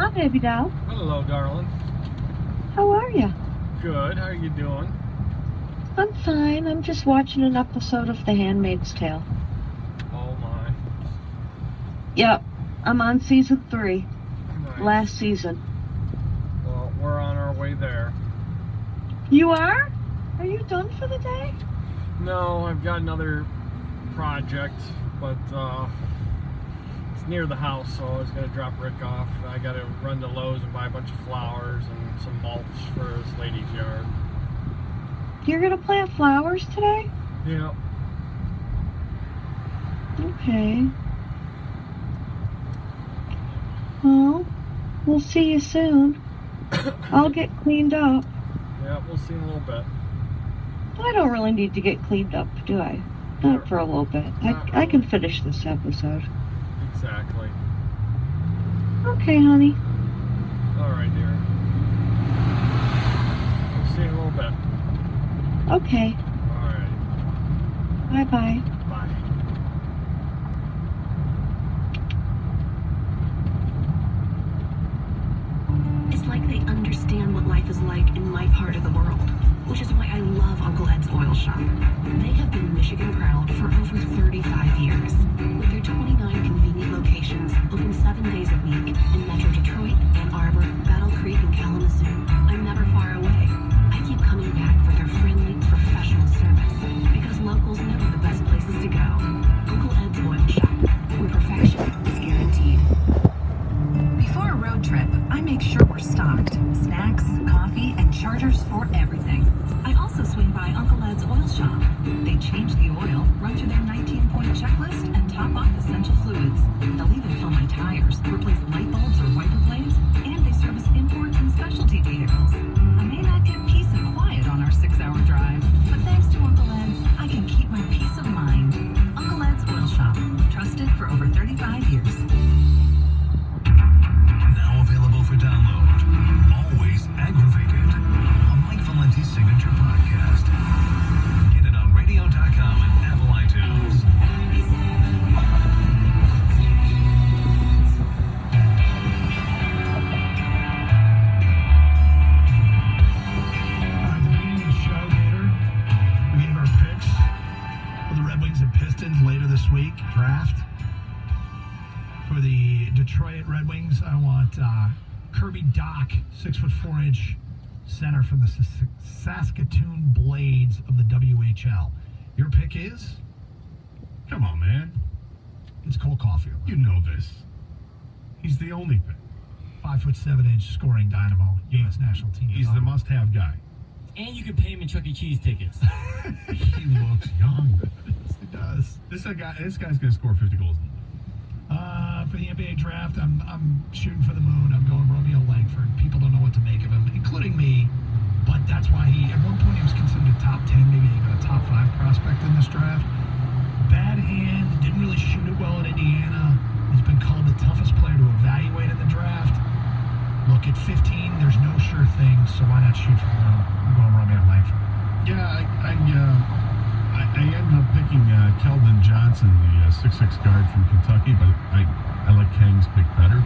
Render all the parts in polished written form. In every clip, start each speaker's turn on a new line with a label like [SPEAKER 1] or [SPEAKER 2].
[SPEAKER 1] Hi, baby doll.
[SPEAKER 2] Hello, darling.
[SPEAKER 1] How are you?
[SPEAKER 2] Good. How are you doing?
[SPEAKER 1] I'm fine. I'm just watching an episode of The Handmaid's Tale.
[SPEAKER 2] Oh, my.
[SPEAKER 1] Yep, I'm on season 3.
[SPEAKER 2] Nice.
[SPEAKER 1] Last season.
[SPEAKER 2] Well, we're on our way there.
[SPEAKER 1] You are? Are you done for the day?
[SPEAKER 2] No, I've got another project, but it's near the house, so I was going to drop Rick off. I got to run to Lowe's and buy a bunch of flowers and some mulch for this lady's yard.
[SPEAKER 1] You're gonna plant flowers today?
[SPEAKER 2] Yeah.
[SPEAKER 1] Okay. Well, we'll see you soon. I'll get cleaned up.
[SPEAKER 2] Yeah, we'll see in a little bit.
[SPEAKER 1] I don't really need to get cleaned up, do I? Not for a little bit. I can finish this episode.
[SPEAKER 2] Exactly.
[SPEAKER 1] Okay, honey.
[SPEAKER 2] All right, dear. We'll see in a little bit.
[SPEAKER 1] Okay.
[SPEAKER 2] All right.
[SPEAKER 1] Bye-bye.
[SPEAKER 2] Bye.
[SPEAKER 3] It's like they understand what life is like in my part of the world, which is why I love Uncle Ed's Oil Shop. They have been Michigan proud for over 35 years. With their 29 convenient locations, open 7 days a week in Metro Detroit, Ann Arbor, Battle Creek, and Kalamazoo, I'm never far away. I keep coming back for their friendly, professional service, because locals know the best places to go. Uncle Ed's Oil Shop, where perfection is guaranteed. Before a road trip, I make sure we're stocked. Snacks, coffee, and chargers for everything. I also swing by Uncle Ed's Oil Shop. They change the oil, run through their 19-point checklist, and top off essential fluids. They'll even fill my tires, replace light bulbs or wiper blades, and they service import and specialty vehicles. I may not get peace and quiet on our 6-hour drive, but thanks to Uncle Ed's, I can keep my peace of mind. Uncle Ed's Oil Shop, trusted for over 35 years.
[SPEAKER 4] Now available for download. Always Aggravated. A Mike Valenti signature podcast. Get it on radio.com and Apple iTunes.
[SPEAKER 5] At the beginning of the show, Gator, we gave our picks for the Red Wings and Pistons later this week. Draft. For the Detroit Red Wings, I want Kirby Dach, 6'4" center from the Saskatoon Blades of the WHL. Your pick is?
[SPEAKER 6] Come on, man.
[SPEAKER 5] It's Cole Caulfield.
[SPEAKER 6] You know this. He's the only pick.
[SPEAKER 5] 5'7" scoring dynamo, U.S. national team.
[SPEAKER 6] He's the must-have guy.
[SPEAKER 7] And you can pay him in Chuck E. Cheese tickets.
[SPEAKER 6] He looks young.
[SPEAKER 5] Yes, he does.
[SPEAKER 6] This guy's going to score 50 goals.
[SPEAKER 5] For the NBA draft, I'm shooting for the moon. I'm going Romeo Langford. People don't know what to make of him, including me. But that's why at one point he was considered a top 10, maybe even a top 5 prospect in this draft. Bad hand, didn't really shoot it well at Indiana. He's been called the toughest player to evaluate in the draft. Look, at 15, there's no sure thing, so why not shoot for the moon? I'm going Romeo Langford.
[SPEAKER 6] Yeah, I ended up picking Keldon Johnson, the 6'6" guard from Kentucky, but I like Kang's pick better.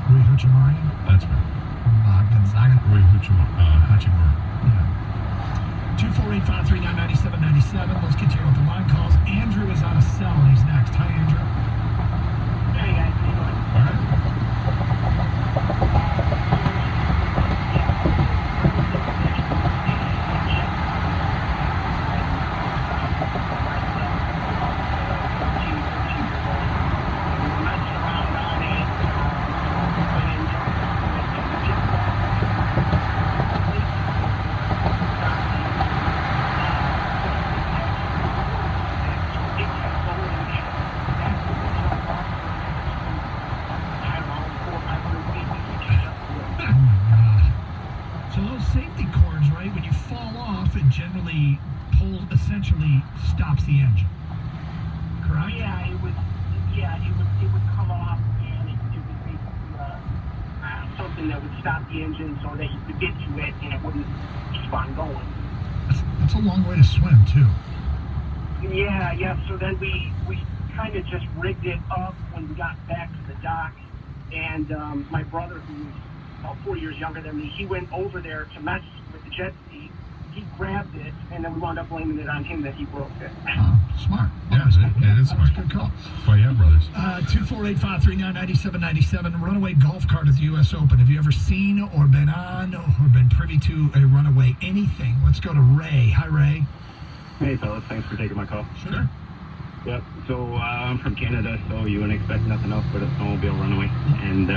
[SPEAKER 5] Rui Hachimura?
[SPEAKER 6] That's right.
[SPEAKER 5] From Gonzaga?
[SPEAKER 6] Rui Hachimura.
[SPEAKER 5] Yeah. 248-539-9797. Let's get to your open line calls. Andrew is on a cell, and he's next. Hi, Andrew.
[SPEAKER 8] Hey, guys. How you doing?
[SPEAKER 6] All right.
[SPEAKER 5] So those safety cords, right, when you fall off, it generally essentially stops the engine. Correct?
[SPEAKER 8] Yeah, it would come off, and it would be something that would stop the engine so that you could get to it and it wouldn't keep on going.
[SPEAKER 5] That's a long way to swim, too.
[SPEAKER 8] Yeah. So then we kind of just rigged it up when we got back to the dock, And my brother, who's about 4 years younger than me, he went over there to mess with the jet ski. He grabbed it, and then we wound up blaming it on him that he broke it.
[SPEAKER 5] Smart.
[SPEAKER 6] Yeah, it is smart.
[SPEAKER 5] Good call.
[SPEAKER 6] That's why you have brothers.
[SPEAKER 5] 248-539-9797. Runaway golf cart at the U.S. Open. Have you ever seen or been on or been privy to a runaway anything? Let's go to Ray. Hi, Ray.
[SPEAKER 9] Hey, fellas. Thanks for taking my call.
[SPEAKER 5] Sure.
[SPEAKER 9] Yep. So I'm from Canada, so you wouldn't expect nothing else but a snowmobile runaway. And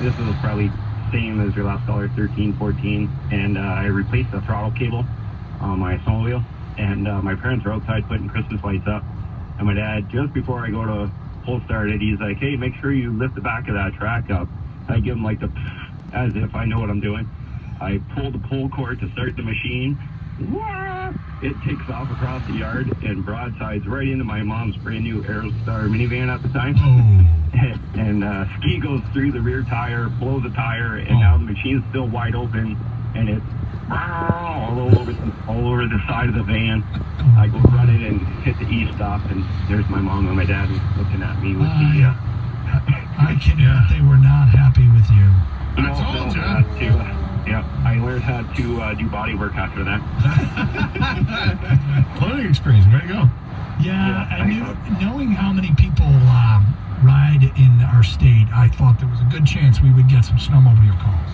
[SPEAKER 9] this was probably same as your last caller, 13, 14. And I replaced the throttle cable on my snowmobile. And my parents were outside putting Christmas lights up. And my dad, just before I go to pull start it, he's like, hey, make sure you lift the back of that track up. I give him like the as if I know what I'm doing. I pull the pull cord to start the machine. It takes off across the yard and broadsides right into my mom's brand new Aerostar minivan at the time. And ski goes through the rear tire, blows a tire, and now the machine's still wide open, and it's all over the side of the van. I go run it and hit the E-stop, and there's my mom and my dad looking at me with the...
[SPEAKER 5] I cannot. They were not happy with you.
[SPEAKER 6] I told you.
[SPEAKER 9] I learned how to do body work after that.
[SPEAKER 6] Learning experience. Way to go.
[SPEAKER 5] Yeah, I knew, knowing how many people ride in our state, I thought there was a good chance we would get some snowmobile calls.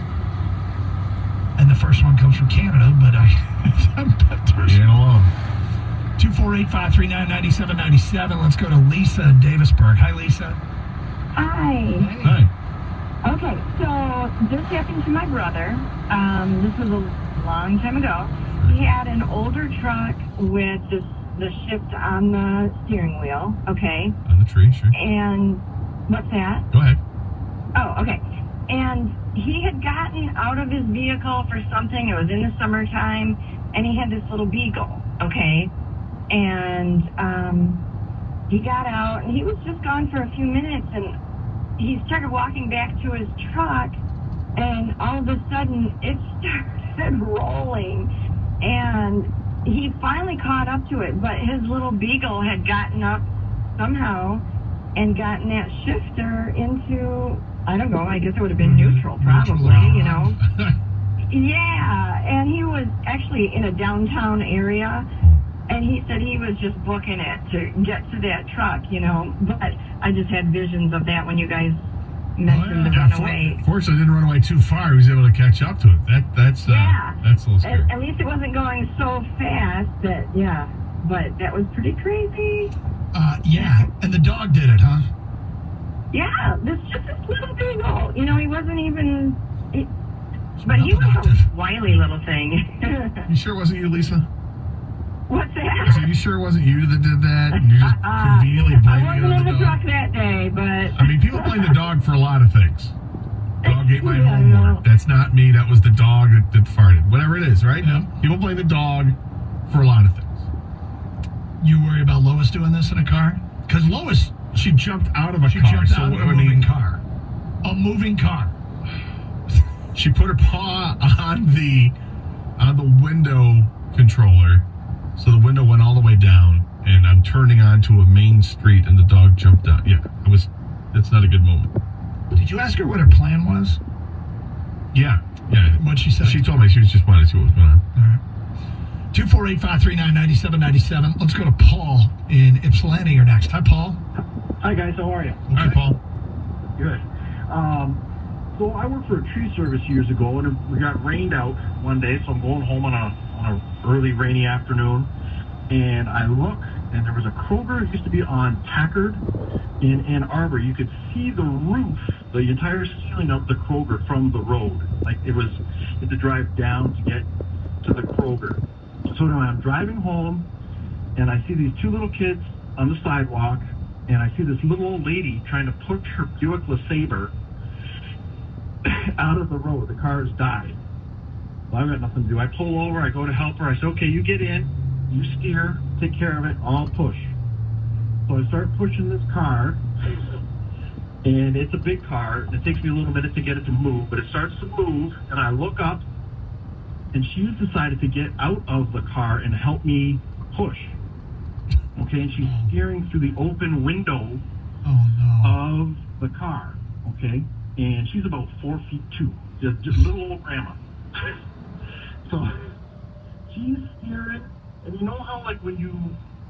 [SPEAKER 5] And the first one comes from Canada, but
[SPEAKER 6] You ain't alone.
[SPEAKER 5] 248-539-9797. Let's go to Lisa in Davisburg. Hi, Lisa.
[SPEAKER 10] Hi.
[SPEAKER 6] Hi.
[SPEAKER 10] Okay, so this happened to my brother. This was a long time ago. He had an older truck with the shift on the steering wheel, okay?
[SPEAKER 6] On the tree, sure.
[SPEAKER 10] And what's that?
[SPEAKER 6] Go ahead.
[SPEAKER 10] Oh, okay. And he had gotten out of his vehicle for something. It was in the summertime, and he had this little Beagle, okay? And he got out, and he was just gone for a few minutes, and he started walking back to his truck, and all of a sudden it started rolling, and he finally caught up to it, but his little Beagle had gotten up somehow and gotten that shifter into, I don't know, I guess it would have been neutral probably, you know. Yeah, and he was actually in a downtown area, and he said he was just booking it to get to that truck, you know. But I just had visions of that when you guys mentioned the runaway.
[SPEAKER 6] Fortunately, I didn't run away too far. He was able to catch up to it. That's a little scary.
[SPEAKER 10] At least it wasn't going so fast that, but that was pretty crazy.
[SPEAKER 5] And the dog did it, huh?
[SPEAKER 10] Yeah, this little Beagle. You know, he wasn't even... But he was a wily little thing.
[SPEAKER 6] You sure it wasn't you, Lisa?
[SPEAKER 10] What's that?
[SPEAKER 6] So you sure it wasn't you that did that? And you just conveniently blamed
[SPEAKER 10] I
[SPEAKER 6] it
[SPEAKER 10] wasn't
[SPEAKER 6] on
[SPEAKER 10] in
[SPEAKER 6] the
[SPEAKER 10] the
[SPEAKER 6] dog?
[SPEAKER 10] truck that day, but...
[SPEAKER 6] I mean, people blame the dog for a lot of things. Dog ate my homework. That's not me. That was the dog that farted. Whatever it is, right?
[SPEAKER 5] Yeah.
[SPEAKER 6] People blame the dog for a lot of things.
[SPEAKER 5] You worry about Lois doing this in a car?
[SPEAKER 6] Because Lois, she jumped out of a car.
[SPEAKER 5] She jumped out of a moving car. A moving car.
[SPEAKER 6] She put her paw on the window controller, so the window went all the way down, and I'm turning onto a main street, and the dog jumped out. Yeah, that's not a good moment.
[SPEAKER 5] Did you ask her what her plan was?
[SPEAKER 6] Yeah.
[SPEAKER 5] What'd she say?
[SPEAKER 6] She told me she just wanted to see what was going on.
[SPEAKER 5] All right. 248-539-9797. Let's go to Paul in Ypsilanti. You're next. Hi, Paul.
[SPEAKER 11] Hi, guys. How are you?
[SPEAKER 5] Okay.
[SPEAKER 6] Hi, Paul.
[SPEAKER 11] Good. So I worked for a tree service years ago, and we got rained out one day, so I'm going home on a early rainy afternoon, and I look, and there was a Kroger. It used to be on Packard in Ann Arbor. You could see the roof, the entire ceiling of the Kroger from the road. Like you had to drive down to get to the Kroger. So now I'm driving home, and I see these two little kids on the sidewalk, and I see this little old lady trying to push her Buick LeSabre out of the road. The car has died. Well, I've got nothing to do. I pull over. I go to help her. I say, okay, you get in. You steer. Take care of it. I'll push. So I start pushing this car, and it's a big car. It takes me a little minute to get it to move, but it starts to move, and I look up, and she's decided to get out of the car and help me push. Okay, and she's steering through the open window of the car. Okay, and she's about 4'2", just little old grandma. So she's steering, and you know how like when you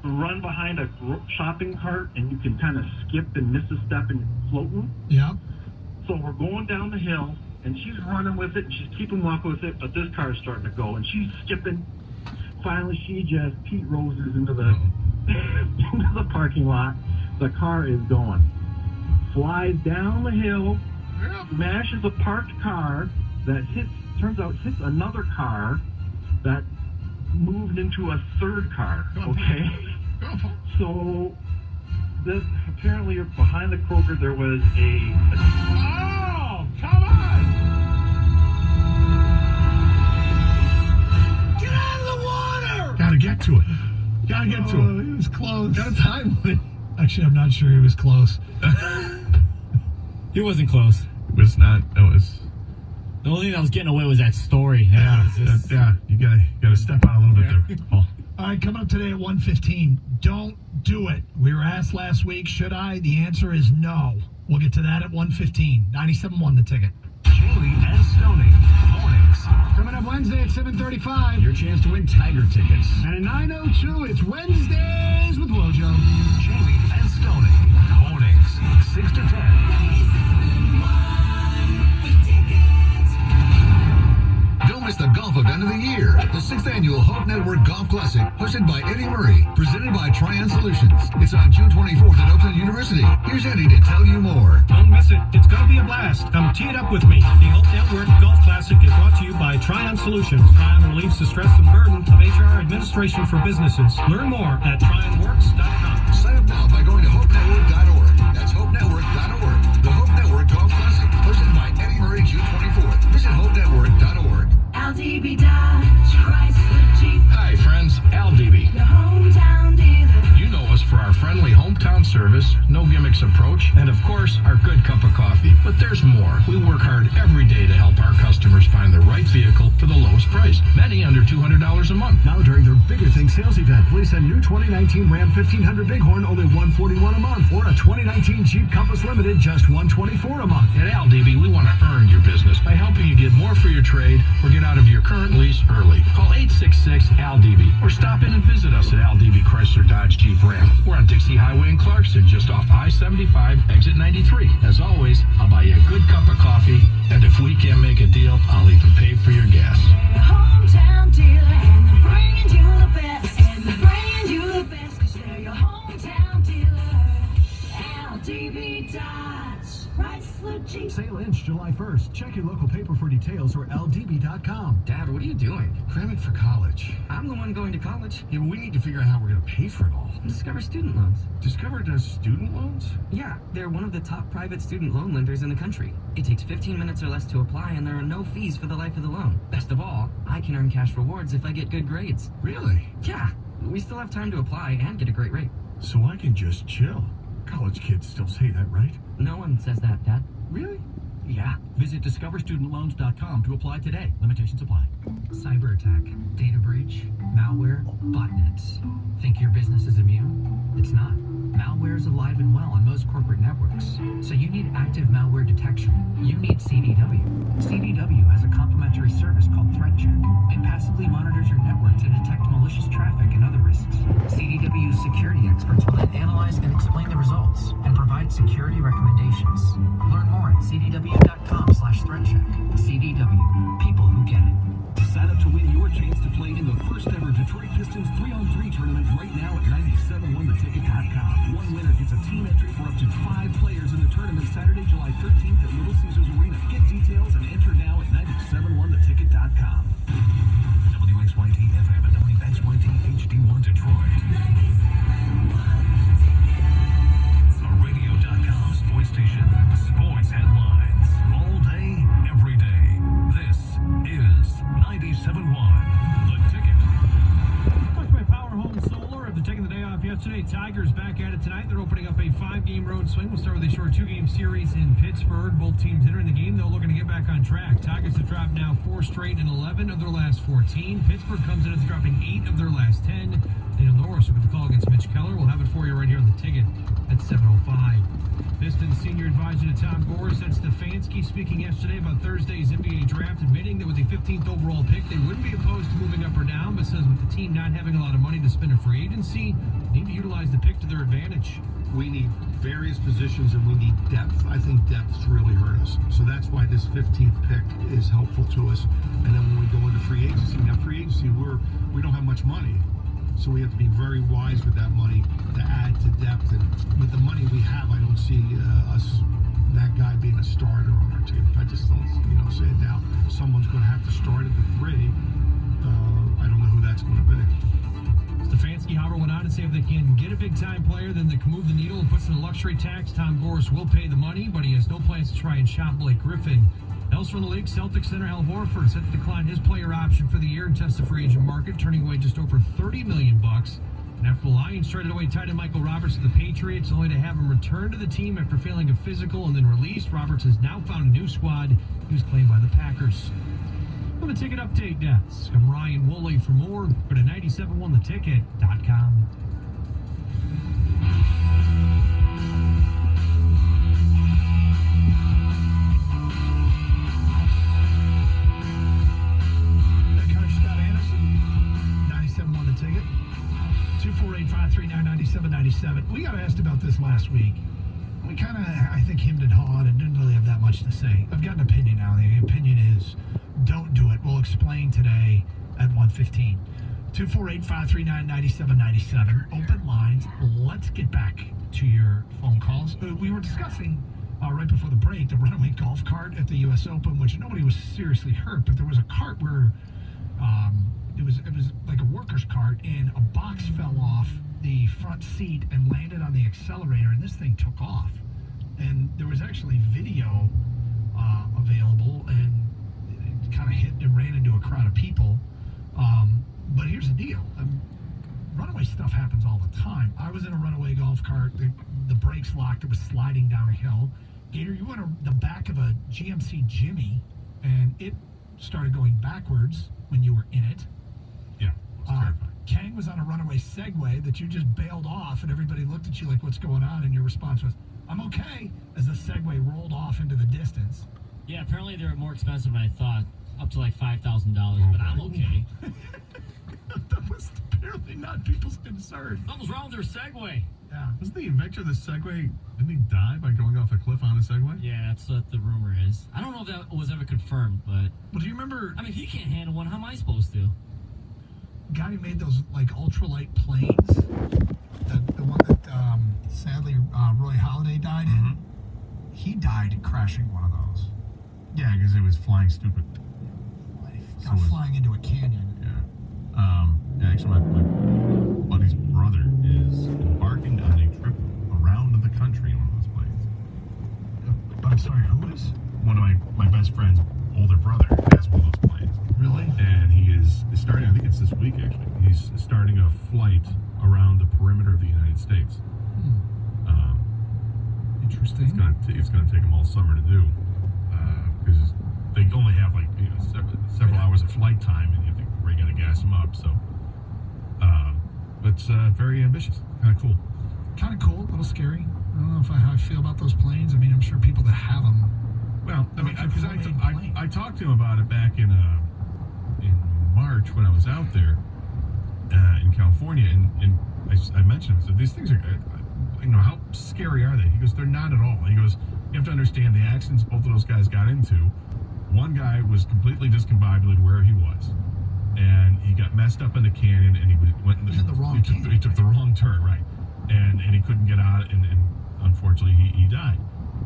[SPEAKER 11] run behind a shopping cart and you can kind of skip and miss a step and floating?
[SPEAKER 5] Yeah.
[SPEAKER 11] So we're going down the hill, and she's running with it, and she's keeping up with it, but this car is starting to go, and she's skipping. Finally, she just Pete Roses into the into the parking lot. The car is going. Flies down the hill, smashes a parked car that turns out hits another car that moved into a third car. Okay? So this apparently behind the Kroger there was
[SPEAKER 5] Oh, come on! Get out of the water!
[SPEAKER 6] Gotta get to it. Gotta get to it.
[SPEAKER 5] He was close.
[SPEAKER 6] Got a time limit.
[SPEAKER 5] Actually, I'm not sure he was close.
[SPEAKER 7] He wasn't close.
[SPEAKER 6] It was not. It was.
[SPEAKER 7] The only thing that was getting away was that story.
[SPEAKER 6] Yeah, you gotta step out a little bit there. Oh.
[SPEAKER 5] All right, coming up today at 1:15. Don't do it. We were asked last week, should I? The answer is no. We'll get to that at 1:15. 97.1 The Ticket.
[SPEAKER 4] Jamie and Stoney. Mornings.
[SPEAKER 5] Coming up Wednesday at 7:35.
[SPEAKER 4] Your chance to win Tiger tickets.
[SPEAKER 5] And at 9:02, it's Wednesdays with Wojo.
[SPEAKER 4] Jamie and Stoney. Mornings. 6 to 10. Don't miss the golf event of the year, the 6th annual Hope Network Golf Classic, hosted by Eddie Murray, presented by Tryon Solutions. It's on June 24th at Oakland University. Here's Eddie to tell you more.
[SPEAKER 12] Don't miss it. It's going to be a blast. Come tee it up with me. The Hope Network Golf Classic is brought to you by Tryon Solutions. Tryon relieves the stress and burden of HR administration for businesses. Learn more at TryonWorks.com.
[SPEAKER 4] Sign up now by going to HopeNetwork.org. That's HopeNetwork.org. The Hope Network Golf Classic, hosted by Eddie Murray, June 24th. Visit HopeNetwork.org.
[SPEAKER 3] LDB Dodge, Chrysler Jeep,
[SPEAKER 13] Hi friends, Al Debe.
[SPEAKER 3] your hometown dealer.
[SPEAKER 13] You know us for our friendly hometown service, no gimmicks approach, and of course, our good cup of coffee. But there's more. We work hard every day to help our customers find the right vehicle for the lowest price. Many under $200 a month.
[SPEAKER 4] Now during their Bigger Things sales event, place a new 2019 Ram 1500 Bighorn, only $141 a month, or a 2019 Jeep Compass Limited, just $124 a month.
[SPEAKER 13] At Al Debe, we want to earn your business by helping you get more for your trade or get out of your current lease early. Call 866-AL-DB or stop in and visit us at Al Debe Chrysler Dodge Jeep Ram. We're on Dixie Highway in Clarkston, just off I-75, exit 93. As always, I'll buy you a good cup of coffee, and if we can't make a deal, I'll even pay for your gas.
[SPEAKER 3] Your hometown dealer, and they're bringing you the best. And they're bringing you the best, 'cause they're your hometown dealer. LDB Dodge, Chrysler Jeep.
[SPEAKER 4] Sale ends July 1st. Check your local paper for details or LDB.com.
[SPEAKER 14] Dad, what are you doing?
[SPEAKER 4] Cramming for college.
[SPEAKER 14] I'm the one going to college.
[SPEAKER 4] Yeah, but we need to figure out how we're going to pay for it all.
[SPEAKER 14] Discover Student Loans.
[SPEAKER 4] Discover does student loans?
[SPEAKER 14] Yeah, they're one of the top private student loan lenders in the country. It takes 15 minutes or less to apply, and there are no fees for the life of the loan. Best of all, I can earn cash rewards if I get good grades.
[SPEAKER 4] Really?
[SPEAKER 14] Yeah, we still have time to apply and get a great rate.
[SPEAKER 4] So I can just chill. College kids still say that, right?
[SPEAKER 14] No one says that, Dad.
[SPEAKER 4] Really?
[SPEAKER 14] Yeah.
[SPEAKER 4] Visit discoverstudentloans.com to apply today. Limitations apply.
[SPEAKER 15] Cyber attack, data breach, malware, botnets. Think your business is immune? It's not. Malware is alive and well on most corporate networks, so you need active malware detection. You need CDW. CDW has a complimentary service called Threat Check. It passively monitors your network to detect malicious traffic and other risks. CDW's security experts will then analyze and explain the results and provide security recommendations. Learn more at cdw.com/threatcheck. CDW. People who get it.
[SPEAKER 4] Sign up to win your chance to play in the first ever Detroit Pistons 3-on-3 tournament right now at 971theticket.com. One winner gets a team entry for up to 5 players in the tournament Saturday, July 13th at Little Caesars Arena. Get details and enter now at 971theticket.com. WXYT FM and WXYT HD1 Detroit. A radio.com sports station. Sports headlines. All day, every day. This is 97.1 The Ticket.
[SPEAKER 12] Pushed by Power Home Solar after taking the day off yesterday. Tigers back at it tonight. They're opening up a 5-game road swing. We'll start with a short 2-game series in Pittsburgh. Both teams entering the game, though, looking to get back on track. track. Tigers have dropped now 4 straight in 11 of their last 14. Pittsburgh comes in as dropping 8 of their last 10. Daniel Norris with the call against Mitch Keller. We'll have it for you right here on the ticket at 7:05. Pistons senior advisor to Tom Gores said Stefanski speaking yesterday about Thursday's NBA draft, admitting that with the 15th overall pick, they wouldn't be opposed to moving up or down, but says with the team not having a lot of money to spend in free agency, they need to utilize the pick to their advantage.
[SPEAKER 16] We need various positions and we need depth. I think depth's really hurt us. So that's why this 15th pick is helpful to us. And then when we go into free agency, we don't have much money. So we have to be very wise with that money to add to depth. And with the money we have, I don't see that guy being a starter on our team. I just don't, say it now. Someone's going to have to start at the 3. I don't know who that's going to be.
[SPEAKER 12] Stefanski, however, went on to say if they can get a big-time player, then they can move the needle and put some luxury tax. Tom Gores will pay the money, but he has no plans to try and shop Blake Griffin. Elsewhere in the league, Celtics center Al Horford set to decline his player option for the year and test the free agent market, turning away just over $30 million. And after the Lions traded away tight end Michael Roberts to the Patriots, only to have him return to the team after failing a physical and then released, Roberts has now found a new squad. He was claimed by the Packers. On the ticket update desk, I'm Ryan Woolley. For more, go to 971theticket.com.
[SPEAKER 5] Coach Scott Anderson, 97.1 The Ticket, 248-539-9797. We got asked about this last week. We kind of, I think, hemmed and hawed and didn't really have that much to say. I've got an opinion now. The opinion is don't do it. We'll explain today at 1:15. 248-539-9797. Open lines. Let's get back to your phone calls. We were discussing right before the break the runaway golf cart at the U.S. Open, which nobody was seriously hurt, but there was a cart where it was like a worker's cart, and a box fell off the front seat and landed on the accelerator, and this thing took off. And there was actually video available, and it kind of hit and ran into a crowd of people. But here's the deal. Runaway stuff happens all the time. I was in a runaway golf cart. The brakes locked. It was sliding down a hill. Gator, you went on the back of a GMC Jimmy, and it started going backwards when you were in it.
[SPEAKER 6] Yeah, it was terrifying.
[SPEAKER 5] Kang was on a runaway Segway that you just bailed off, and everybody looked at you like, what's going on? And your response was, I'm okay, as the Segway rolled off into the distance.
[SPEAKER 7] Yeah, apparently they're more expensive than I thought, up to like $5,000, but I'm okay.
[SPEAKER 5] That was apparently not people's concern.
[SPEAKER 7] Something's wrong with their Segway.
[SPEAKER 5] Yeah.
[SPEAKER 6] Wasn't the inventor of the Segway, didn't he die by going off a cliff on a Segway?
[SPEAKER 7] Yeah, that's what the rumor is. I don't know if that was ever confirmed, but...
[SPEAKER 5] Well, do you remember...
[SPEAKER 7] I mean, if you can't handle one, how am I supposed to?
[SPEAKER 5] Guy who made those, like, ultralight planes, the one that, sadly, Roy Halladay died in, he died crashing one of those.
[SPEAKER 6] Yeah, because it was flying stupid.
[SPEAKER 5] Flying into a canyon.
[SPEAKER 6] Yeah, actually, my buddy's brother is embarking on a trip around the country in one of those planes.
[SPEAKER 5] But I'm sorry, who is?
[SPEAKER 6] One of my best friend's older brother has one of those planes.
[SPEAKER 5] Really?
[SPEAKER 6] And he is starting, I think it's this week actually, he's starting a flight around the perimeter of the United States.
[SPEAKER 5] Interesting.
[SPEAKER 6] It's going to take him all summer to do, because they only have like several hours of flight time, and you think we're going to gas them up. So, but it's very ambitious, kind of cool.
[SPEAKER 5] Kind of cool, a little scary. I don't know how I feel about those planes. I mean, I'm sure people that have them.
[SPEAKER 6] Well, I mean, because I talked to him about it back in March when I was out there in California, and I mentioned, so these things are, how scary are they? He goes, they're not at all. He goes, you have to understand the accidents both of those guys got into. One guy was completely discombobulated where he was, and he got messed up in the canyon, and he went in the wrong canyon. He took the wrong turn, right, and he couldn't get out, and unfortunately he died.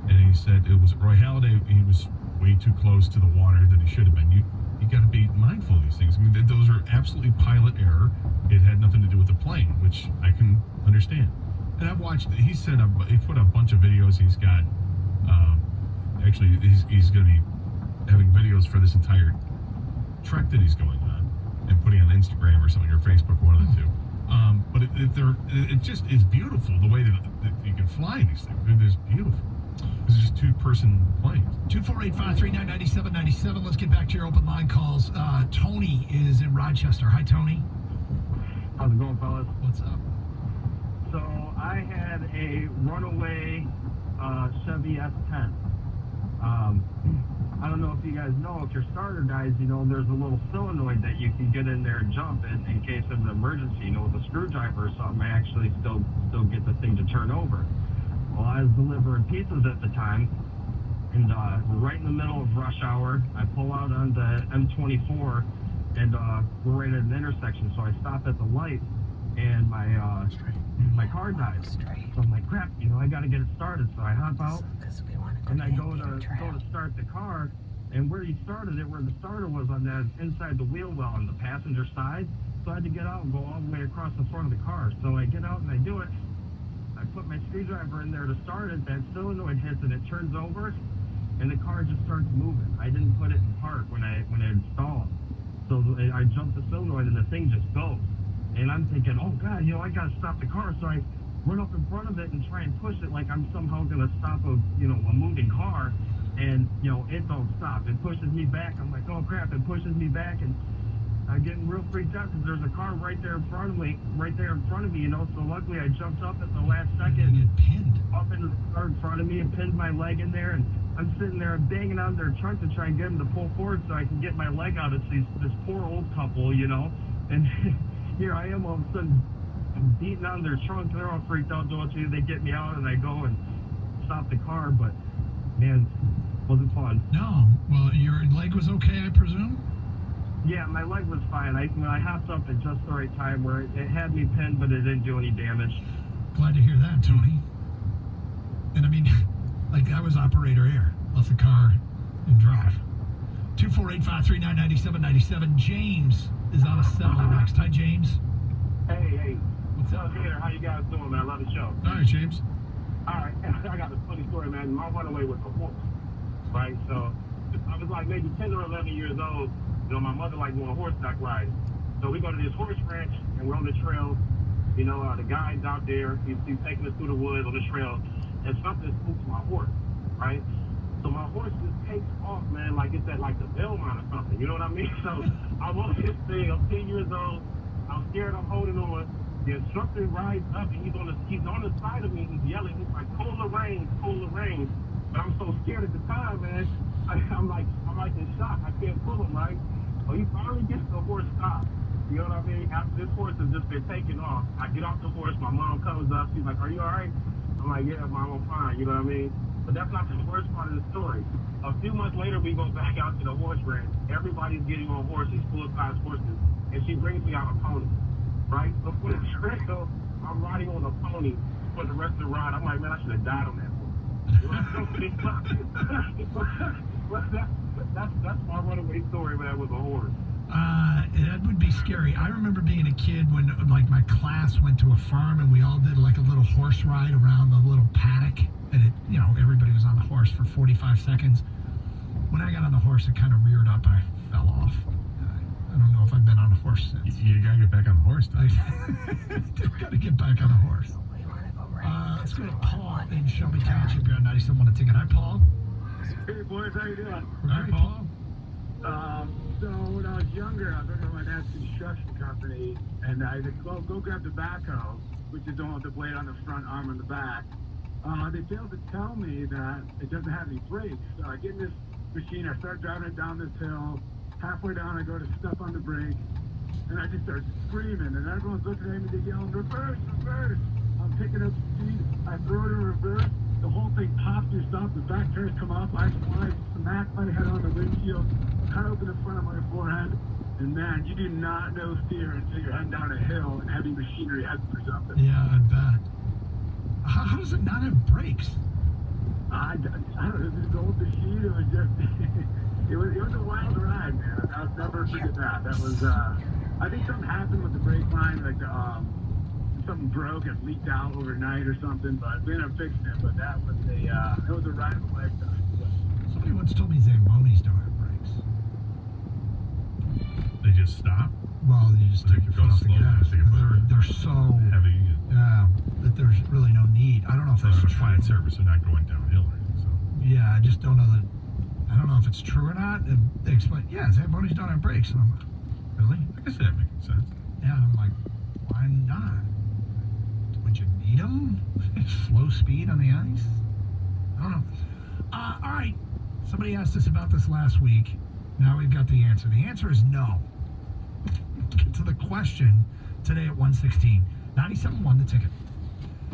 [SPEAKER 6] And he said it was Roy Halladay. He was way too close to the water than he should have been. You got to be mindful of these things. I mean, those are absolutely pilot error. It had nothing to do with the plane, which I can understand. And I've watched. He put a bunch of videos. He's got actually he's going to be having videos for this entire trek that he's going on and putting on Instagram or something, or Facebook, one of the two. But it's beautiful the way that you can fly these things. It's beautiful. It's just two-person planes.
[SPEAKER 5] 248-539-9797. Let's get back to your open line calls. Tony is in Rochester. Hi, Tony.
[SPEAKER 17] How's it going, fellas?
[SPEAKER 5] What's up?
[SPEAKER 17] So I had a runaway Chevy S10. I don't know if you guys know, if your starter dies, there's a little solenoid that you can get in there and jump in case of an emergency. With a screwdriver or something, I actually still get the thing to turn over. Well, I was delivering pizzas at the time, and right in the middle of rush hour, I pull out on the M24, and we're right at an intersection, so I stop at the light, and my car dies. So I'm like, crap, I got to get it started. So I hop out, and I go to start the car, and where the starter was on that inside the wheel well on the passenger side. So I had to get out and go all the way across the front of the car. So I get out and I do it. I put my screwdriver in there to start it. That solenoid hits and it turns over, and the car just starts moving. I didn't put it in park when I installed. So I jumped the solenoid and the thing just goes. And I'm thinking, oh God, I gotta stop the car. So I run up in front of it and try and push it like I'm somehow gonna stop a moving car. And it don't stop. It pushes me back. I'm like, oh crap! It pushes me back, and I'm getting real freaked out because there's a car right there in front of me. So luckily I jumped up at the last second, up into the car in front of me, and pinned my leg in there. And I'm sitting there banging on their trunk to try and get them to pull forward so I can get my leg out. It's this poor old couple, And here I am all of a sudden beating on their trunk. They're all freaked out. They get me out, and I go and stop the car. But man, wasn't fun.
[SPEAKER 5] No. Well, your leg was okay, I presume?
[SPEAKER 17] Yeah, my leg was fine. I hopped up at just the right time where it had me pinned, but it didn't do any damage.
[SPEAKER 5] Glad to hear that, Tony. And I mean, I was operator air. Left the car and drive. 248-539-9797. James is on a cell next. Hi, James.
[SPEAKER 18] Hey.
[SPEAKER 5] What's up?
[SPEAKER 18] Here, how you guys doing, man? I love the show.
[SPEAKER 6] All right, James.
[SPEAKER 18] All right, I got a funny story, man. My runaway was a horse, right? So I was like maybe 10 or 11 years old. My mother liked going horseback riding. So we go to this horse ranch, and we're on the trail. The guide's out there. He's taking us through the woods on the trail, and something spooks my horse, right? So my horse just takes off, man, like it's at the Belmont or something. You know what I mean? So I'm on this thing. I'm 10 years old. I'm scared. I'm holding on. The instructor rides up, and he's on the side of me. He's yelling. He's like, pull the reins, pull the reins. But I'm so scared at the time, man. I'm like in shock. I can't pull him, right? So he finally gets the horse stopped. You know what I mean? After this horse has just been taken off, I get off the horse. My mom comes up. She's like, are you all right? I'm like, yeah, Mom, I'm fine. You know what I mean? But that's not the worst part of the story. A few months later, we go back out to the horse ranch. Everybody's getting on horses, full-size horses. And she brings me out a pony, right? So for the trail, I'm riding on a pony for the rest of the ride. I'm like, man, I should have died on that horse. That's my runaway story, man, with a horse.
[SPEAKER 5] That would be scary. I remember being a kid when, my class went to a farm and we all did, a little horse ride around the little paddock. And everybody was on the horse for 45 seconds. When I got on the horse, it kind of reared up and I fell off. I don't know if I've been on a horse since.
[SPEAKER 6] You gotta get back on the horse, though.
[SPEAKER 5] I gotta get back on the horse. Let's go to Paul in Shelby Township. You're on 97 on a ticket. Hi, Paul.
[SPEAKER 18] Hey, boys, how you doing?
[SPEAKER 5] Hi, Paul.
[SPEAKER 18] So when I was younger, I was working on my dad's construction company, and I would go grab the backhoe, which is the one with the blade on the front, arm on the back. They failed to tell me that it doesn't have any brakes. So I get in this machine, I start driving it down this hill. Halfway down, I go to step on the brake, and I just start screaming, and everyone's looking at me, they're yelling, reverse, reverse. I'm picking up speed, I throw it in reverse, the whole thing pops and stops, the back tires come off, I smack my head on the windshield, cut open the front of my forehead, and man, you do not know fear until you're heading down a hill and heavy machinery heading for something.
[SPEAKER 5] Yeah, I bet. How does it not have brakes?
[SPEAKER 18] I don't know, this old machine, it was just, it was a wild ride, man. I'll never forget that. That was, I think something happened with the brake line, something broke and leaked out overnight or something, but we ended up fixing it. But that was it was a ride of a lifetime.
[SPEAKER 5] Somebody once told me Zambonis don't have brakes.
[SPEAKER 6] They just stop?
[SPEAKER 5] Well, you just take your foot off the gas. They're so
[SPEAKER 6] heavy.
[SPEAKER 5] Yeah, that there's really no need. I don't know if
[SPEAKER 6] they're
[SPEAKER 5] that's
[SPEAKER 6] a quiet service. They're not going downhill or anything. So.
[SPEAKER 5] Yeah, I just don't know that. I don't know if it's true or not. And they explain, yeah, Zambonis don't have brakes. And I'm like, really?
[SPEAKER 6] I guess that makes sense.
[SPEAKER 5] Yeah, and I'm like, why not? Would you need them? Slow speed on the ice? I don't know. All right. Somebody asked us about this last week. Now we've got the answer. The answer is no. Get to the question today at 1:16. 97.1 The Ticket.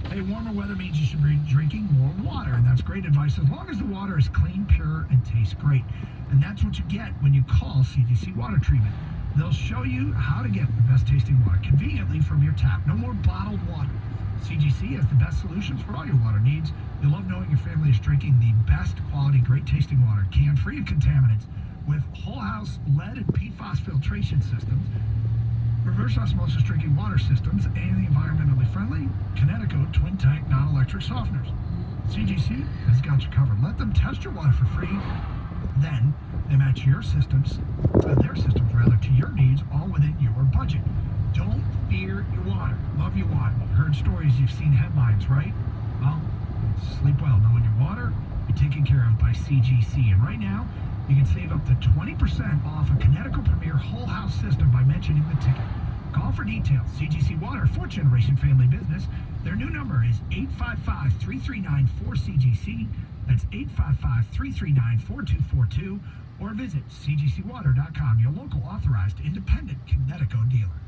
[SPEAKER 5] Hey, warmer weather means you should be drinking more water, and that's great advice as long as the water is clean, pure, and tastes great. And that's what you get when you call CGC Water Treatment. They'll show you how to get the best tasting water conveniently from your tap. No more bottled water. CGC has the best solutions for all your water needs. You'll love knowing your family is drinking the best quality, great tasting water, canned free of contaminants, with whole house lead and PFAS filtration systems, reverse osmosis drinking water systems, and the environmentally friendly Connecticut twin tank non-electric softeners. CGC has got you covered. Let them test your water for free. Then they match their systems to your needs, all within your budget. Don't fear your water. Love your water. You've heard stories, you've seen headlines, right? Well, sleep well knowing your water be taken care of by CGC. And right now, you can save up to 20% off a Connecticut Premier whole house system by mentioning the ticket. Call for details. CGC Water, fourth generation family business. Their new number is 855-339-4CGC. That's 855-339-4242. Or visit cgcwater.com, your local authorized independent Connecticut dealer.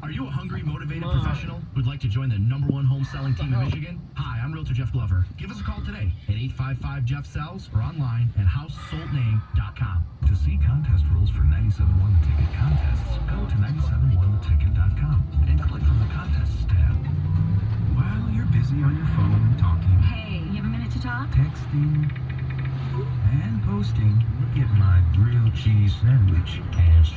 [SPEAKER 19] Are you a hungry, motivated professional who'd like to join the #1 home selling team in Michigan? Hi, I'm Realtor Jeff Glover. Give us a call today at 855-JEFF-SELLS or online at housesoldname.com.
[SPEAKER 4] To see contest rules for 97.1 The Ticket contests, go to 97.1theticket.com and click on the Contests tab. While you're busy on your phone talking,
[SPEAKER 3] Hey, you have a minute to talk?
[SPEAKER 4] texting, and posting, look at my grilled cheese sandwich, #booty.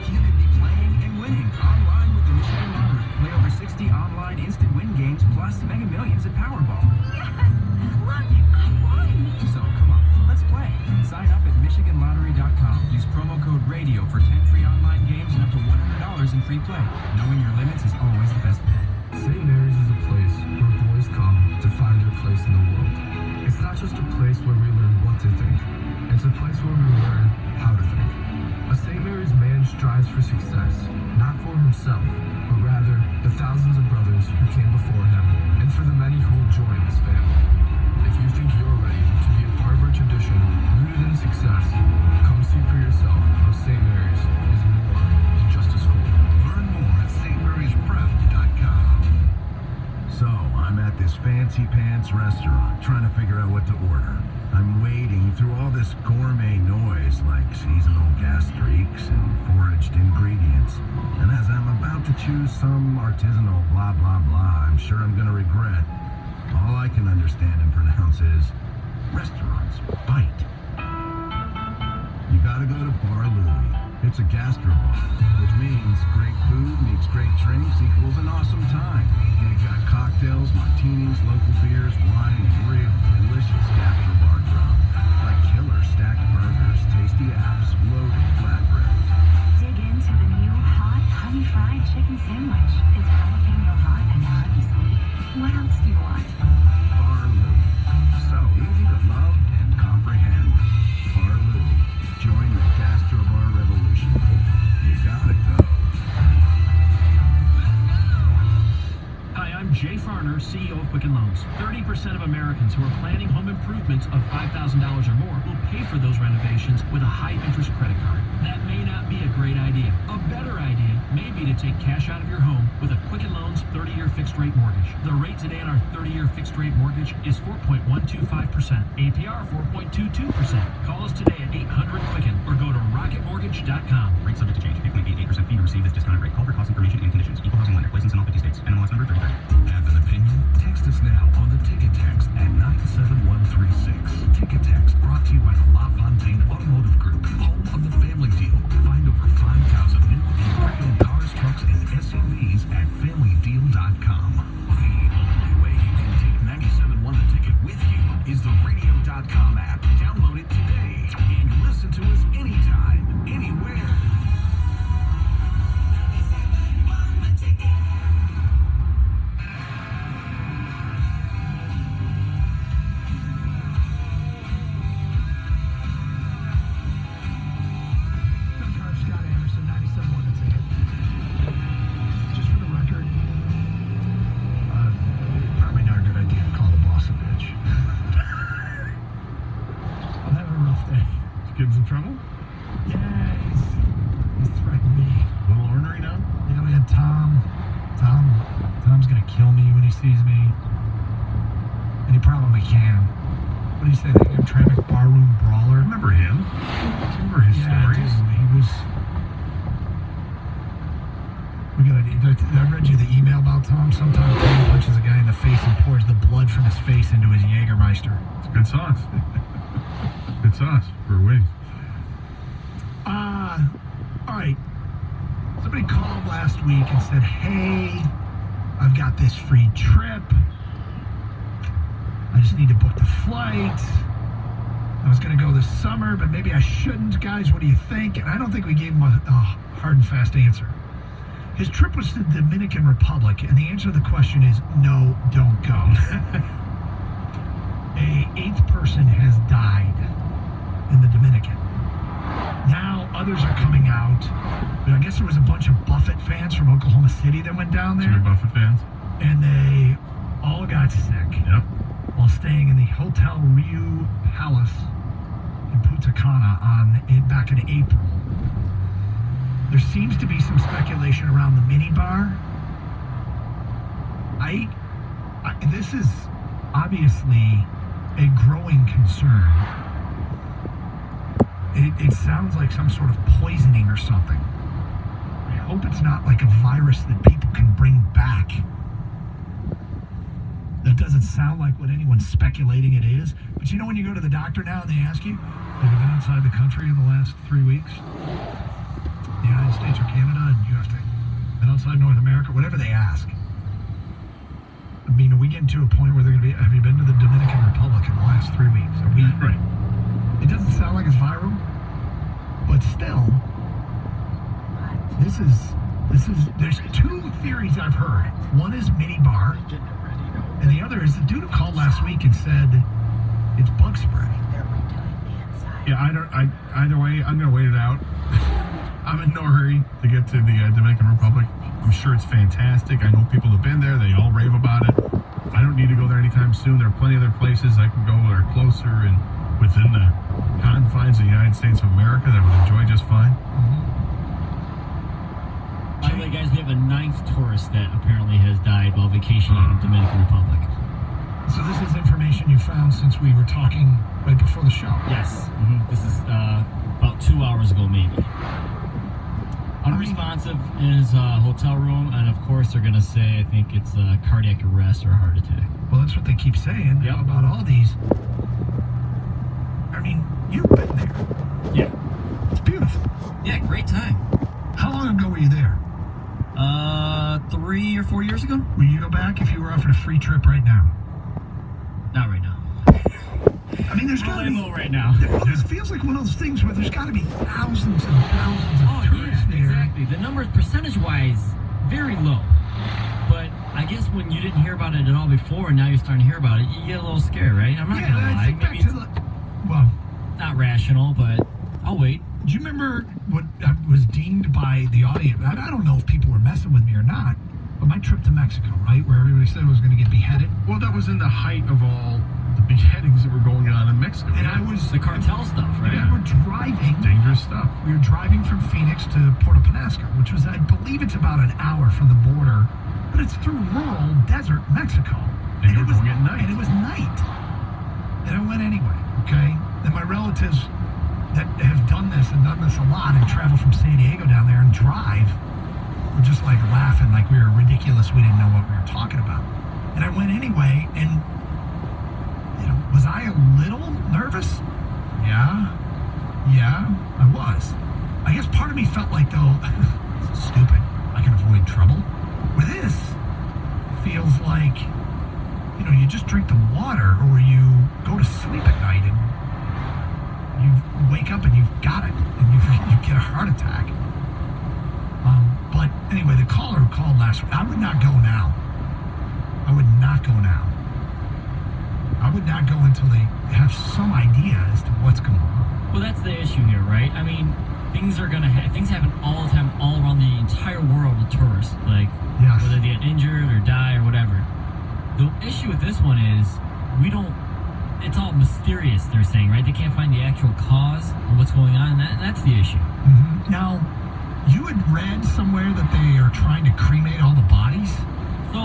[SPEAKER 4] You could be playing and winning online with the Michigan Lottery. Play over 60 online instant win games plus Mega Millions at Powerball.
[SPEAKER 3] Yes! Look, I won!
[SPEAKER 4] So come on, let's play. Sign up at MichiganLottery.com. Use promo code RADIO for 10 free online games and up to $100 in free play. Knowing your limits is always the best bet.
[SPEAKER 20] St. Mary's is a place where boys come to find their place in the world. It's not just a place where we learn what to think. It's a place where we learn how to think. A St. Mary's man strives for success, not for himself, but rather the thousands of brothers who came before him, and for the many who will join his family. If you think you're ready to be a part of our tradition, rooted in success, come see for yourself how St. Mary's is more than just a school.
[SPEAKER 4] Learn more at stmarysprep.com. So, I'm at this fancy pants restaurant trying to figure out what to order. I'm wading through all this gourmet noise like seasonal gas streaks and foraged ingredients. And as I'm about to choose some artisanal blah blah blah I'm sure I'm gonna regret, all I can understand and pronounce is restaurants bite. You gotta go to Bar Louie. It's a gastrobar, which means great food meets great drinks equals an awesome time. You got cocktails, martinis, local beers, wine, and real delicious gastrobar grub. Like killer stacked burgers, tasty apps, loaded flatbreads.
[SPEAKER 3] Dig into the new hot honey-fried chicken sandwich. It's jalapeno hot and hearty sweet. What else do you want?
[SPEAKER 4] Bar Louie. So easy to love and comprehend. Bar Louie. Join the gastrobar revolution. You gotta go.
[SPEAKER 21] Hi, I'm Jay Farner, CEO of Quicken Loans. 30% of Americans who are planning home improvements of $5,000 or more will pay for those renovations with a high-interest credit card. That may not be a great idea. A better idea may be to take cash out of your home with a Quicken Loans 30-year fixed-rate mortgage. The rate today on our 30-year fixed-rate mortgage is 4.125%. APR 4.22%. Call us today at 800-QUICKEN or go to rocketmortgage.com.
[SPEAKER 19] Rate subject to change. 8.88% fee to receive this discounted rate. Call for cost information and conditions. Equal housing lender. License in all 50 states. NMLS number 3030.
[SPEAKER 4] Have an opinion? Text us now on the Ticket Text at 97136. Ticket Text brought to you by the LaFontaine Automotive Group, home of the family deal. Find over 5,000 new and pre-owned cars, trucks, and SUVs at FamilyDeal.com. The only way you can take 97.1 The Ticket with you is the Radio.com app. Download it today and listen to us anytime, anywhere. 97.1 The Ticket.
[SPEAKER 5] me when he sees me. And he probably can. What do you say? The Hamtramck barroom brawler?
[SPEAKER 6] Remember him? Remember his stories?
[SPEAKER 5] I do. He was... I read you the email about Tom. Sometimes Tom punches a guy in the face and pours the blood from his face into his Jägermeister.
[SPEAKER 6] It's good sauce. Good sauce for wings.
[SPEAKER 5] All right. Somebody called last week and said, hey, I've got this free trip. I just need to book the flight. I was going to go this summer, but maybe I shouldn't. Guys, what do you think? And I don't think we gave him a hard and fast answer. His trip was to the Dominican Republic, and the answer to the question is no, don't go. A 8th person has died in the Dominican. Now others are coming out. I guess there was a bunch of Buffett fans from Oklahoma City that went down there.
[SPEAKER 6] You're Buffett fans?
[SPEAKER 5] And they all got sick.
[SPEAKER 6] Yep.
[SPEAKER 5] While staying in the Hotel Rio Palace in Punta Cana back in April. There seems to be some speculation around the minibar. This is obviously a growing concern. It sounds like some sort of poisoning or something. I hope it's not like a virus that people can bring back. That doesn't sound like what anyone's speculating it is. But you know when you go to the doctor now and they ask you, have you been outside the country in the last 3 weeks? The United States or Canada, and you have to been outside North America, whatever they ask. I mean, are we getting to a point where they're going to be, have you been to the Dominican Republic in the last 3 weeks? Are we,
[SPEAKER 6] right.
[SPEAKER 5] It doesn't sound like it's viral, but still, there's 2 theories I've heard. One is minibar, and the other is the dude who called last week and said it's bug spray.
[SPEAKER 6] Yeah, either way, I'm going to wait it out. I'm in no hurry to get to the Dominican Republic. I'm sure it's fantastic. I know people have been there. They all rave about it. I don't need to go there anytime soon. There are plenty of other places I can go that are closer and within the confines of the United States of America that I would enjoy just fine.
[SPEAKER 7] By the way, guys, we have a 9th tourist that apparently has died while vacationing in the Dominican Republic.
[SPEAKER 5] So this is information you found since we were talking right before the show?
[SPEAKER 7] Yes. This is about 2 hours ago, maybe. Unresponsive in his hotel room, and of course they're going to say, I think it's cardiac arrest or a heart attack.
[SPEAKER 5] Well, that's what they keep saying about all these. I mean, you've been there.
[SPEAKER 7] Yeah.
[SPEAKER 5] It's beautiful.
[SPEAKER 7] Yeah, great time.
[SPEAKER 5] How long ago were you there?
[SPEAKER 7] 3 or 4 years ago.
[SPEAKER 5] Will you go back if you were offered a free trip right now?
[SPEAKER 7] Not right now.
[SPEAKER 5] I mean, there's got to be
[SPEAKER 7] low right now.
[SPEAKER 5] This feels like one of those things where there's got to be thousands and thousands of tourists there.
[SPEAKER 7] Exactly. The number, percentage-wise, very low. But I guess when you didn't hear about it at all before, and now you're starting to hear about it, you get a little scared, right? I'm not gonna lie. Maybe it's
[SPEAKER 5] not
[SPEAKER 7] rational, but I'll wait.
[SPEAKER 5] Do you remember what was deemed by the audience? I don't know if people were messing with me or not, but my trip to Mexico, right, where everybody said I was going to get beheaded.
[SPEAKER 6] Well, that was in the height of all the beheadings that were going on in Mexico.
[SPEAKER 5] And I was
[SPEAKER 7] the cartel stuff, right?
[SPEAKER 5] Yeah. We were driving.
[SPEAKER 6] Dangerous stuff.
[SPEAKER 5] We were driving from Phoenix to Puerto Penasco, which was, I believe, it's about an hour from the border, but it's through rural desert Mexico.
[SPEAKER 6] And you were going at night.
[SPEAKER 5] And it was night. And I went anyway. Okay. And my relatives that have done this and done this a lot and travel from San Diego down there and drive were just like laughing like we were ridiculous. We didn't know what we were talking about. And I went anyway, and was I a little nervous? Yeah, I was. I guess part of me felt like, though, stupid, I can avoid trouble. With this, feels like, you just drink the water or you go to sleep at night and you wake up and you've got it and you get a heart attack. But anyway, the caller who called last week, I would not go now. I would not go now. I would not go until they have some idea as to what's going on.
[SPEAKER 7] Well, that's the issue here, right? I mean, things happen all the time, all around the entire world with tourists. Like, whether they get injured or die or whatever. The issue with this one is it's all mysterious, they're saying, right? They can't find the actual cause of what's going on, and that's the issue.
[SPEAKER 5] Mm-hmm. Now, you had read somewhere that they are trying to cremate all the bodies?
[SPEAKER 7] So,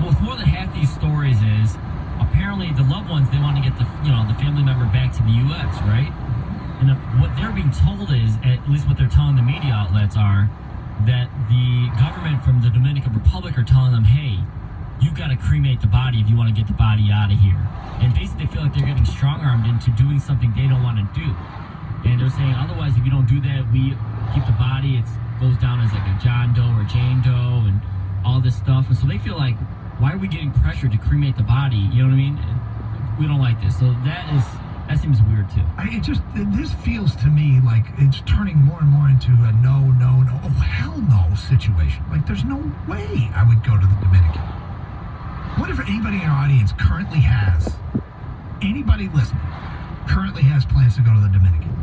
[SPEAKER 7] with more than half these stories is apparently the loved ones, they want to get the family member back to the U.S., right? And what they're being told is, at least what they're telling the media outlets are, that the government from the Dominican Republic are telling them, hey, you've got to cremate the body if you want to get the body out of here. And basically they feel like they're getting strong-armed into doing something they don't want to do. And they're saying, otherwise, if you don't do that, we keep the body, it goes down as like a John Doe or Jane Doe and all this stuff. And so they feel like, why are we getting pressured to cremate the body? You know what I mean? We don't like this. So that seems weird too.
[SPEAKER 5] This feels to me like it's turning more and more into a no, oh hell no situation. Like there's no way I would go to the Dominican. What if anybody in our audience currently has, anybody listening, currently has plans to go to the Dominican?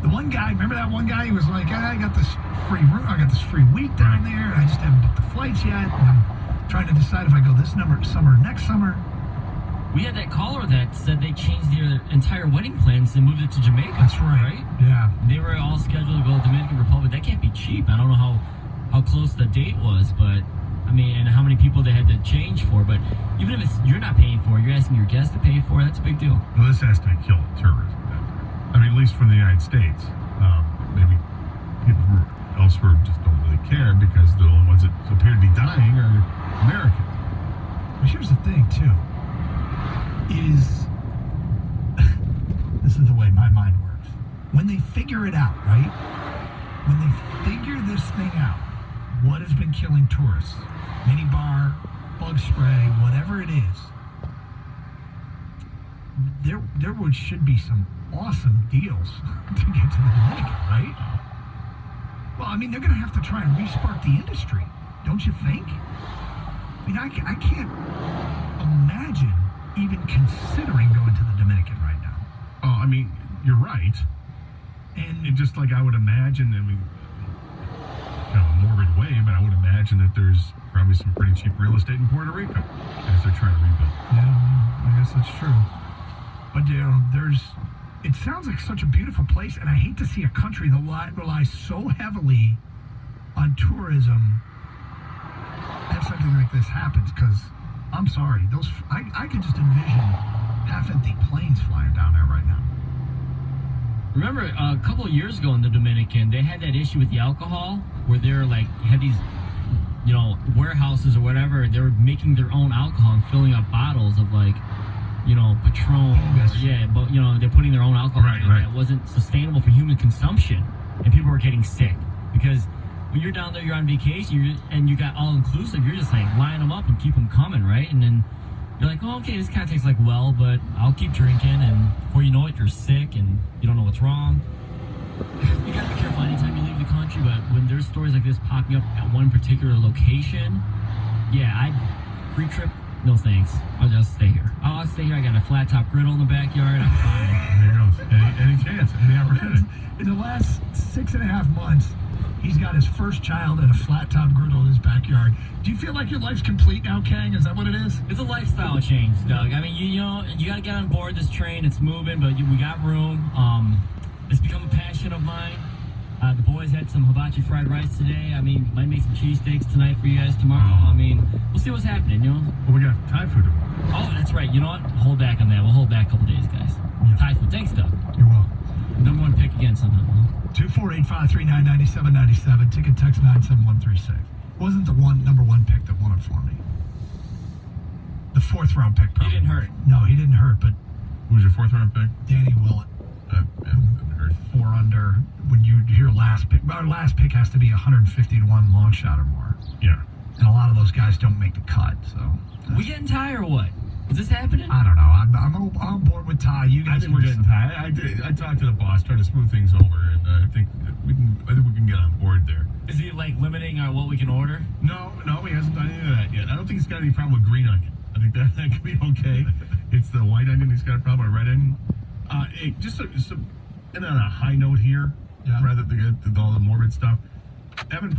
[SPEAKER 5] The one guy, remember that one guy who was like, I got this free room, I got this free week down there, and I just haven't booked the flights yet, and I'm trying to decide if I go this summer, next summer.
[SPEAKER 7] We had that caller that said they changed their entire wedding plans and moved it to Jamaica.
[SPEAKER 5] That's right. Yeah.
[SPEAKER 7] They were all scheduled to go to the Dominican Republic. That can't be cheap. I don't know how close the date was, but I mean, and how many people they had to change for. But even if you're not paying for it, you're asking your guests to pay for it, that's a big deal.
[SPEAKER 6] Well, this has to be killing tourism. I mean, at least from the United States. Maybe people from elsewhere just don't really care because the only ones that appear to be dying are American.
[SPEAKER 5] But here's the thing, too. This is the way my mind works. When they figure it out, right? When they figure this thing out, what has been killing tourists? Minibar, bug spray, whatever it is. There should be some awesome deals to get to the Dominican, right? Well, I mean, they're going to have to try and respark the industry, don't you think? I mean, I can't imagine even considering going to the Dominican right now.
[SPEAKER 6] Oh, I mean, you're right. And just like I would imagine, I mean, kind of a morbid way, but I would imagine that there's probably some pretty cheap real estate in Puerto Rico as they're trying to rebuild.
[SPEAKER 5] Yeah, I guess that's true. But, it sounds like such a beautiful place, and I hate to see a country that relies so heavily on tourism have something like this happens, because I'm sorry, I could just envision half-empty planes flying down there right now.
[SPEAKER 7] Remember, a couple of years ago in the Dominican, they had that issue with the alcohol, where they were like, had these, warehouses or whatever, they were making their own alcohol and filling up bottles of like, Patron. Yeah, but they're putting their own alcohol in that wasn't sustainable for human consumption, and people were getting sick because when you're down there, you're on vacation, and you got all-inclusive, you're just like line them up and keep them coming, right? And then you're like, oh, okay, this kind of tastes like but I'll keep drinking, and before you know it, you're sick, and you don't know what's wrong. You gotta be careful anytime you leave the country, but when there's stories like this popping up at one particular location, free trip, no thanks. I'll just stay here. I'll stay here, I got a flat-top griddle in the backyard, I'm fine.
[SPEAKER 6] There you go. Any chance, any opportunity.
[SPEAKER 5] In the last 6.5 months, he's got his first child and a flat-top griddle in his backyard. Do you feel like your life's complete now, Kang? Is that what it is?
[SPEAKER 7] It's a lifestyle change, Doug. I mean, you got to get on board this train. It's moving, but we got room. It's become a passion of mine. The boys had some hibachi fried rice today. I mean, might make some cheesesteaks tonight for you guys tomorrow. I mean, we'll see what's happening,
[SPEAKER 6] Well, we got Thai food tomorrow.
[SPEAKER 7] Oh, that's right. You know what? Hold back on that. We'll hold back a couple days, guys. Yeah. Thai food. Thanks, Doug.
[SPEAKER 5] You're welcome.
[SPEAKER 7] Number one pick again sometime.
[SPEAKER 5] 248-539-9797. Ticket text 97136. Wasn't the number one pick that won it for me. The fourth round pick. Probably.
[SPEAKER 7] He didn't hurt.
[SPEAKER 5] No, he didn't hurt, but...
[SPEAKER 6] Who was your fourth round pick?
[SPEAKER 5] Danny Willett.
[SPEAKER 6] Didn't hurt.
[SPEAKER 5] 4 under. When you hear last pick, our last pick has to be 150 to 1 long shot or more.
[SPEAKER 6] Yeah.
[SPEAKER 5] And a lot of those guys don't make the cut, so...
[SPEAKER 7] We getting Ty or what? Is this happening?
[SPEAKER 5] I don't know. I'm on board with Ty. You guys
[SPEAKER 6] I think we're getting Ty. I talked to the boss, trying to smooth things over, and I think we can get on board there.
[SPEAKER 7] Is he like limiting what we can order?
[SPEAKER 6] No, he hasn't done any of that yet. I don't think he's got any problem with green onion. I think that could be okay. It's the white onion he's got a problem with red onion. And on a high note here, rather than all the morbid stuff, Evan